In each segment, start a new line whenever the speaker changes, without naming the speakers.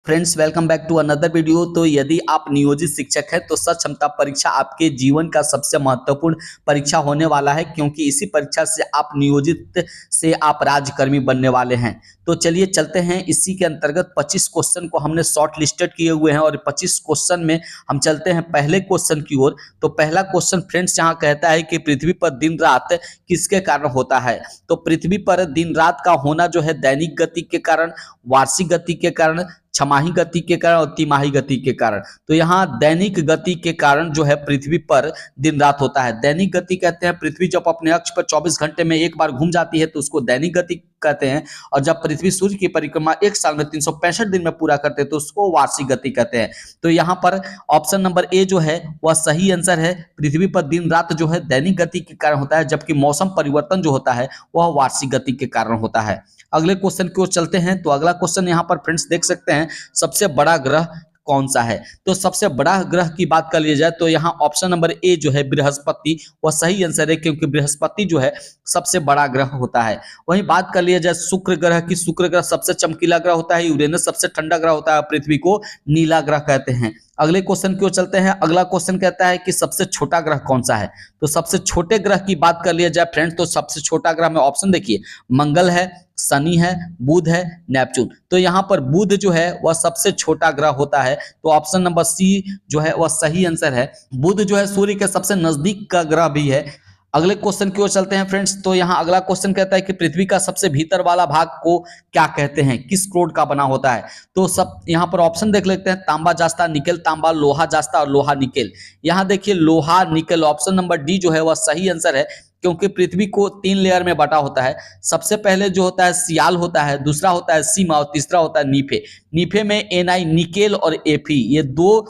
Friends, welcome back to another video. तो यदि आप नियोजित शिक्षक हैं तो सच क्षमता परीक्षा आपके जीवन का सबसे महत्वपूर्ण परीक्षा होने वाला है, क्योंकि इसी परीक्षा से आप नियोजित से आप राज्यकर्मी बनने वाले हैं। तो चलिए चलते हैं। इसी के अंतर्गत 25 क्वेश्चन को हमने शॉर्ट लिस्टेड किए हुए हैं और 25 क्वेश्चन में हम चलते हैं पहले क्वेश्चन की ओर। तो पहला क्वेश्चन फ्रेंड्स यहाँ कहता है कि पृथ्वी पर दिन रात किसके कारण होता है। तो पृथ्वी पर दिन रात का होना जो है दैनिक गति के कारण, वार्षिक गति के कारण, छमाही गति के कारण और तिमाही गति के कारण। तो यहाँ दैनिक गति के कारण जो है पृथ्वी पर दिन रात होता है। दैनिक गति कहते हैं पृथ्वी जब अपने अक्ष पर 24 घंटे में एक बार घूम जाती है तो उसको दैनिक गति कहते हैं, और जब पृथ्वी सूर्य की परिक्रमा एक साल में 365 दिन में पूरा करते हैं तो उसको वार्षिक गति कहते हैं। तो यहाँ पर ऑप्शन नंबर ए जो है वह सही आंसर है। पृथ्वी पर दिन रात जो है दैनिक गति के कारण होता है, जबकि मौसम परिवर्तन जो होता है वह वार्षिक गति के कारण होता है। अगले क्वेश्चन की ओर चलते हैं। तो अगला क्वेश्चन यहाँ पर फ्रेंड्स देख सकते हैं, सबसे बड़ा ग्रह कौन सा है। तो सबसे बड़ा ग्रह की बात कर लिया जाए तो यहाँ ऑप्शन नंबर ए जो है बृहस्पति, वह सही आंसर है, क्योंकि बृहस्पति जो है सबसे बड़ा ग्रह होता है। वहीं बात कर लिया जाए शुक्र ग्रह की, शुक्र ग्रह सबसे चमकीला ग्रह होता है, यूरेनस सबसे ठंडा ग्रह होता है, पृथ्वी को नीला ग्रह कहते हैं। अगले क्वेश्चन की ओर चलते हैं। अगला क्वेश्चन कहता है कि सबसे छोटा ग्रह कौन सा है। तो सबसे छोटे ग्रह की बात कर लिया जाए फ्रेंड्स तो सबसे छोटा ग्रह में ऑप्शन देखिए, मंगल है, शनि है, बुध है, नेपच्यून। तो यहाँ पर बुध जो है वह सबसे छोटा ग्रह होता है। तो ऑप्शन नंबर सी जो है वह सही आंसर है। बुध जो है सूर्य के सबसे नजदीक का ग्रह भी है। अगले क्वेश्चन की ओर चलते हैं फ्रेंड्स। तो यहाँ अगला क्वेश्चन कहता है कि पृथ्वी का सबसे भीतर वाला भाग को क्या कहते हैं, किस क्रोड का बना होता है। तो सब यहाँ पर ऑप्शन देख लेते हैं, तांबा जास्ता, निकेल तांबा, लोहा जास्ता और लोहा निकेल। यहाँ देखिए लोहा निकेल, ऑप्शन नंबर डी जो है वह सही आंसर है, क्योंकि पृथ्वी को 3 लेयर में बांटा होता है। सबसे पहले जो होता है सियाल होता है, दूसरा होता है सीमा और तीसरा होता है नीफे। नीफे में एनआई निकेल और एफी ये दो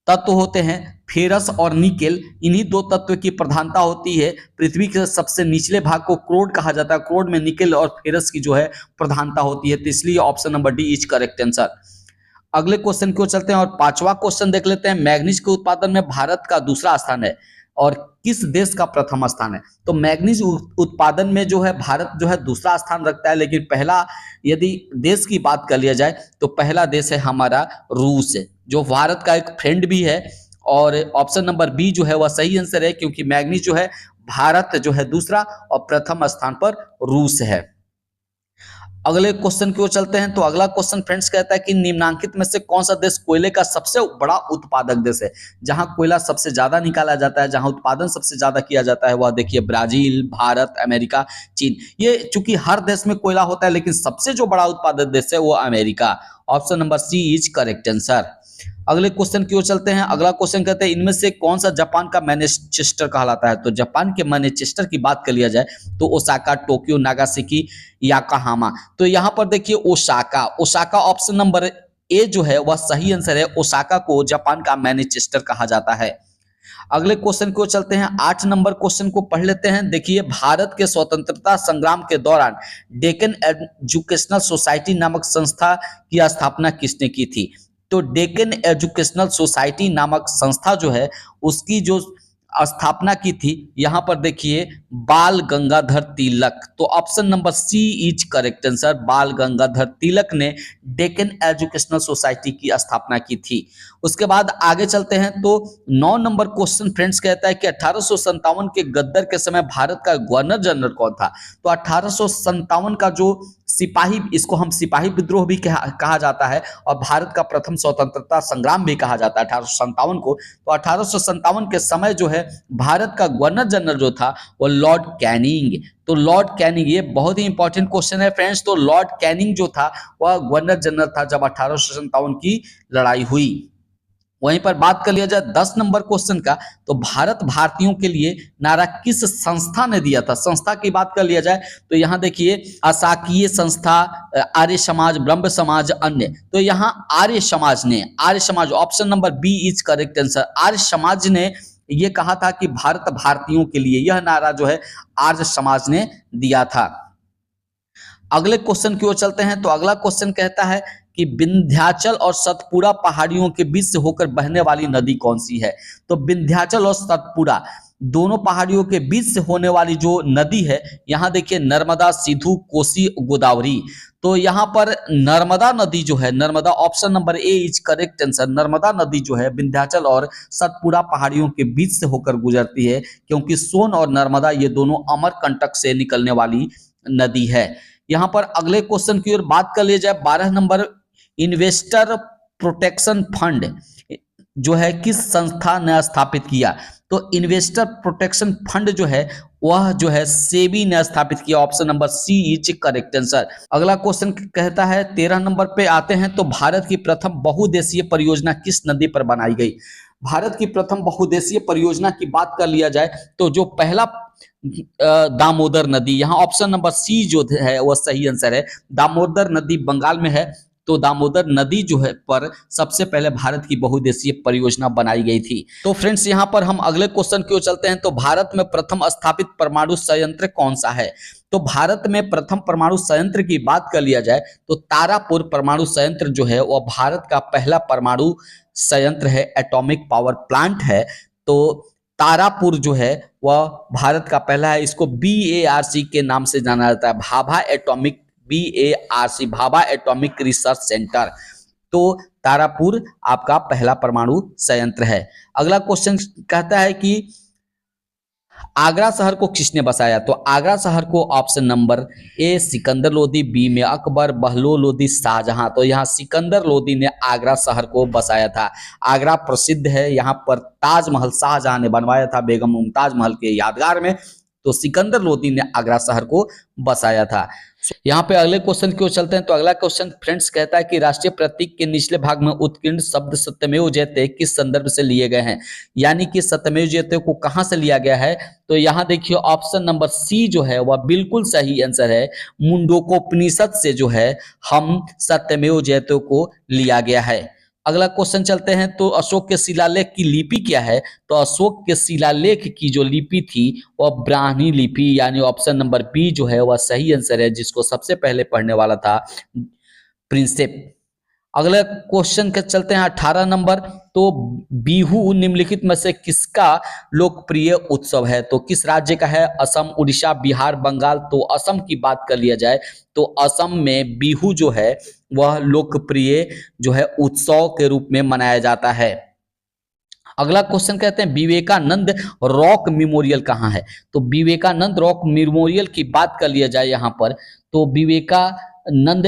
तत्व होते हैं, फेरस और निकेल। इन्हीं दो तत्व की प्रधानता होती है। पृथ्वी के सबसे निचले भाग को क्रोड कहा जाता है, क्रोड में निकेल और फेरस की जो है प्रधानता होती है। तो इसलिए option number D is correct answer. अगले क्वेश्चन की ओर चलते हैं और पांचवा क्वेश्चन देख लेते हैं। मैग्नीज के उत्पादन में भारत का दूसरा स्थान है और किस देश का प्रथम स्थान है। तो मैग्नीज उत्पादन में जो है भारत जो है दूसरा स्थान रखता है, लेकिन पहला यदि देश की बात कर लिया जाए तो पहला देश है हमारा रूस, जो भारत का एक फ्रेंड भी है। और ऑप्शन नंबर बी जो है वह सही आंसर है, क्योंकि मैग्नीज जो है भारत जो है दूसरा और प्रथम स्थान पर रूस है। अगले क्वेश्चन की ओर चलते हैं। तो अगला क्वेश्चन फ्रेंड्स कहता है कि निम्नांकित में से कौन सा देश कोयले का सबसे बड़ा उत्पादक देश है। जहां कोयला सबसे ज्यादा निकाला जाता है, जहां उत्पादन सबसे ज्यादा किया जाता है, वह देखिए ब्राजील, भारत, अमेरिका, चीन। ये चूंकि हर देश में कोयला होता है, लेकिन सबसे जो बड़ा उत्पादक देश है वो America. Option number C is correct answer. अगले क्वेश्चन की ओर चलते हैं। अगला क्वेश्चन कहते हैं इनमें से कौन सा जापान का मैनचेस्टर कहलाता है। तो जापान के मैनचेस्टर की बात कर लिया जाए तो ओसाका, टोक्यो, नागासाकी, याकोहामा। तो यहाँ पर देखिए ओसाका, ओसाका ऑप्शन नंबर ए जो है वह सही आंसर है। ओसाका को जापान का मैनचेस्टर कहा जाता है। अगले क्वेश्चन को चलते हैं। 8 नंबर क्वेश्चन को पढ़ लेते हैं। देखिए भारत के स्वतंत्रता संग्राम के दौरान डेक्कन एजुकेशनल सोसाइटी नामक संस्था की स्थापना किसने की थी। तो डेक्कन एजुकेशनल सोसाइटी नामक संस्था जो है उसकी जो स्थापना की थी, यहां पर देखिए बाल गंगाधर तिलक। तो option number C is correct answer. Bal Gangadhar तिलक ने डेक्कन एजुकेशनल सोसाइटी की स्थापना की थी। उसके बाद आगे चलते हैं। तो 9 नंबर क्वेश्चन फ्रेंड्स कहता है कि 1857 के गद्दर के समय भारत का गवर्नर जनरल कौन था। तो 1857 का जो सिपाही, इसको हम सिपाही विद्रोह भी कहा जाता है और भारत का प्रथम स्वतंत्रता संग्राम भी कहा जाता है 1857 को। तो 1857 के समय जो है भारत का गवर्नर जनरल जो था वो लॉर्ड कैनिंग। तो लॉर्ड कैनिंग, ये बहुत ही इंपॉर्टेंट क्वेश्चन है फ्रेंड्स। तो लॉर्ड कैनिंग जो था वह गवर्नर जनरल था जब 1857 की लड़ाई हुई। वहीं पर बात कर लिया जाए 10 नंबर क्वेश्चन का, तो भारत भारतीयों के लिए नारा किस संस्था ने दिया था। संस्था की बात कर लिया जाए तो यहाँ देखिए अशाकीय संस्था, आर्य समाज, ब्रह्म समाज, अन्य। तो यहाँ आर्य समाज ने, Arya Samaj option number B is correct answer. Arya Samaj ने ये कहा था कि भारत भारतीयों के लिए, यह नारा जो है आर्य समाज ने दिया था। अगले क्वेश्चन की ओर चलते हैं। तो अगला क्वेश्चन कहता है कि विंध्याचल और सतपुड़ा पहाड़ियों के बीच से होकर बहने वाली नदी कौन सी है। तो विंध्याचल और सतपुड़ा दोनों पहाड़ियों के बीच से होने वाली जो नदी है, यहाँ देखिए नर्मदा, सिंधु, कोसी, गोदावरी। तो यहाँ पर नर्मदा नदी जो है, Narmada, option number A is correct answer. Narmada नदी जो है विंध्याचल और सतपुड़ा पहाड़ियों के बीच से होकर गुजरती है, क्योंकि सोन और नर्मदा ये दोनों अमरकंटक से निकलने वाली नदी है। यहाँ पर अगले क्वेश्चन की ओर बात कर लिया जाए, 12 नंबर, इन्वेस्टर प्रोटेक्शन फंड जो है किस संस्था ने स्थापित किया? तो इन्वेस्टर प्रोटेक्शन फंड जो है वह जो है सेबी ने स्थापित किया। Option number C is correct answer. अगला क्वेश्चन कहता है, 13 नंबर पे आते हैं, तो भारत की प्रथम बहुउद्देशीय परियोजना किस नदी पर बनाई गई? भारत की प्रथम बहुउद्देशीय परियोजना की बात कर लिया जाए तो जो पहला दामोदर नदी, यहाँ ऑप्शन नंबर सी जो है वह सही आंसर है। दामोदर नदी बंगाल में है, तो दामोदर नदी जो है पर सबसे पहले भारत की बहुउद्देशीय परियोजना बनाई गई थी। तो फ्रेंड्स यहाँ पर हम अगले क्वेश्चन की ओर चलते हैं, तो भारत में प्रथम स्थापित परमाणु संयंत्र कौन सा है? तो भारत में प्रथम परमाणु संयंत्र की बात कर लिया जाए तो तारापुर परमाणु संयंत्र जो है वह भारत का पहला परमाणु संयंत्र है, एटॉमिक पावर प्लांट है। तो तारापुर जो है वह भारत का पहला है। इसको BARC के नाम से जाना जाता है, Bhabha atomic, BARC, Bhabha atomic research centre. तो तारापुर आपका पहला परमाणु संयंत्र है। अगला क्वेश्चन कहता है कि आगरा शहर को किसने बसाया? तो आगरा शहर को option number A Sikandar Lodi, B में अकबर, बहलोल लोदी, शाहजहां। तो यहाँ सिकंदर लोदी ने आगरा शहर को बसाया था। आगरा प्रसिद्ध है, यहाँ पर ताजमहल शाहजहां ने बनवाया था बेगम मुमताज महल के यादगार में। तो सिकंदर लोदी ने आगरा शहर को बसाया था। यहाँ पे अगले क्वेश्चन की ओर चलते हैं, तो अगला क्वेश्चन फ्रेंड्स कहता है कि राष्ट्रीय प्रतीक के निचले भाग में उत्कीर्ण शब्द सत्यमेव जयते किस संदर्भ से लिए गए हैं? यानी कि सत्यमेव जयते को कहां से लिया गया है? तो यहाँ देखिए ऑप्शन नंबर सी जो है वह बिल्कुल सही आंसर है। मुंडकोपनिषद से जो है हम सत्यमेव जयते को लिया गया है। अगला क्वेश्चन चलते हैं, तो अशोक के शिलालेख की लिपि क्या है? तो अशोक के शिलालेख की जो लिपि थी वह ब्राह्मी लिपि, यानी ऑप्शन नंबर बी जो है वह सही आंसर है, जिसको सबसे पहले पढ़ने वाला था प्रिंसेप। अगले क्वेश्चन के चलते हैं 18 नंबर, तो बिहू निम्नलिखित में से किसका लोकप्रिय उत्सव है? तो किस राज्य का है? असम, उड़ीसा, बिहार, बंगाल। तो असम की बात कर लिया जाए तो असम में बिहू जो है वह लोकप्रिय जो है उत्सव के रूप में मनाया जाता है। अगला क्वेश्चन कहते हैं विवेकानंद रॉक मेमोरियल कहाँ है? तो विवेकानंद रॉक मेमोरियल की बात कर लिया जाए यहाँ पर, तो विवेकानंद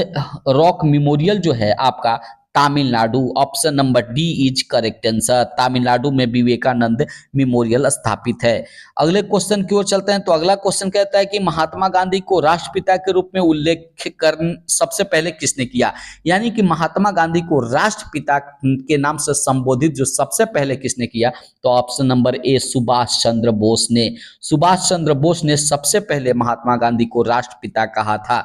रॉक मेमोरियल जो है आपका Tamil Nadu, option number D is correct answer. Tamil Nadu में विवेकानंद मेमोरियल स्थापित है। अगले क्वेश्चन की ओर चलते हैं, तो अगला क्वेश्चन कहता है कि महात्मा गांधी को राष्ट्रपिता के रूप में उल्लेख कर सबसे पहले किसने किया? यानी कि महात्मा गांधी को राष्ट्रपिता के नाम से संबोधित जो सबसे पहले किसने किया? तो ऑप्शन नंबर ए सुभाष चंद्र बोस ने। सुभाष चंद्र बोस ने सबसे पहले महात्मा गांधी को राष्ट्रपिता कहा था।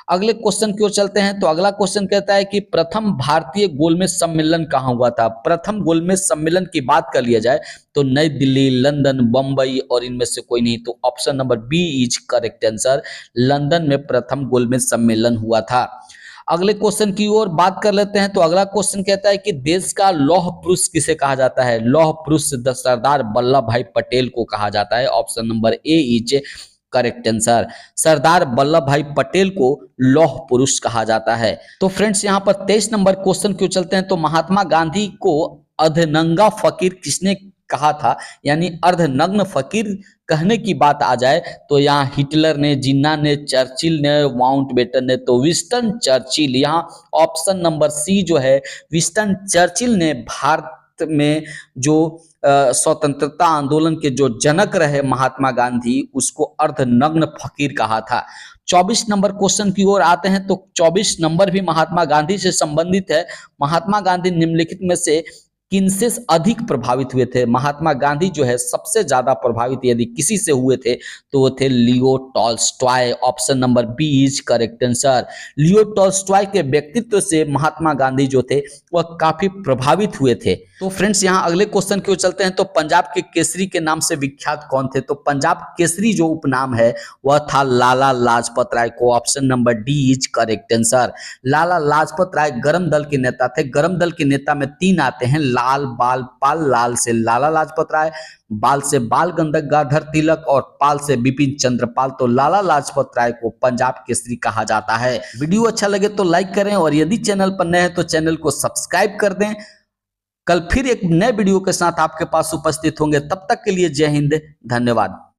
अगले क्वेश्चन की ओर चलते हैं, तो अगला क्वेश्चन कहता है कि प्रथम भारतीय गोलमेज सम्मेलन कहाँ हुआ था? प्रथम गोलमेज सम्मेलन की बात कर लिया जाए तो नई दिल्ली, लंदन, बंबई और इनमें से कोई नहीं। तो option number B is correct answer. London में प्रथम गोलमेज सम्मेलन हुआ था। अगले क्वेश्चन की ओर बात कर लेते हैं, तो अगला क्वेश्चन कहता है कि देश का लौह पुरुष किसे कहा जाता है? लौह पुरुष सरदार वल्लभ भाई पटेल को कहा जाता है। Option number A is correct answer. Sardar Vallabh Bhai Patel को लौह पुरुष कहा जाता है। तो फ्रेंड्स यहाँ पर 23 नंबर क्वेश्चन क्यों चलते हैं, तो महात्मा गांधी को अर्धनंगा फकीर किसने कहा था? यानी अर्धनग्न फकीर कहने की बात आ जाए तो यहाँ हिटलर ने, जिन्ना ने, चर्चिल ने, माउंटबेटन ने। तो विंस्टन चर्चिल, यहाँ ऑप्शन नंबर सी जो है विंस्टन चर्चिल ने भारत में जो स्वतंत्रता आंदोलन के जो जनक रहे महात्मा गांधी, उसको अर्धनग्न फकीर कहा था। 24 नंबर क्वेश्चन की ओर आते हैं, तो 24 नंबर भी महात्मा गांधी से संबंधित है। महात्मा गांधी निम्नलिखित में से किनसे अधिक प्रभावित हुए थे? महात्मा गांधी जो है सबसे ज्यादा प्रभावित यदि किसी से हुए थे तो वो थे Leo Tolstoy. Option number B is correct answer. Leo Tolstoy के व्यक्तित्व से महात्मा गांधी जो थे वह काफी प्रभावित हुए थे। तो फ्रेंड्स यहाँ अगले क्वेश्चन की ओर चलते हैं, तो पंजाब के केसरी के नाम से विख्यात कौन थे? तो पंजाब केसरी जो उपनाम है वह था लाला लाजपत राय को। Option number D is correct answer. Lala Lajpat Rai गरम दल के नेता थे। गरम दल के नेता में 3 आते हैं, लाल बाल पाल, लाल से लाला लाजपत राय, बाल से बाल गंगाधर तिलक और पाल से बिपिन चंद्र पाल। तो लाला लाजपत राय को पंजाब केसरी कहा जाता है। वीडियो अच्छा लगे तो लाइक करें और यदि चैनल पर नए हैं तो चैनल को सब्सक्राइब कर दें। कल फिर एक नए वीडियो के साथ आपके पास उपस्थित होंगे, तब तक के लिए जय हिंद, धन्यवाद।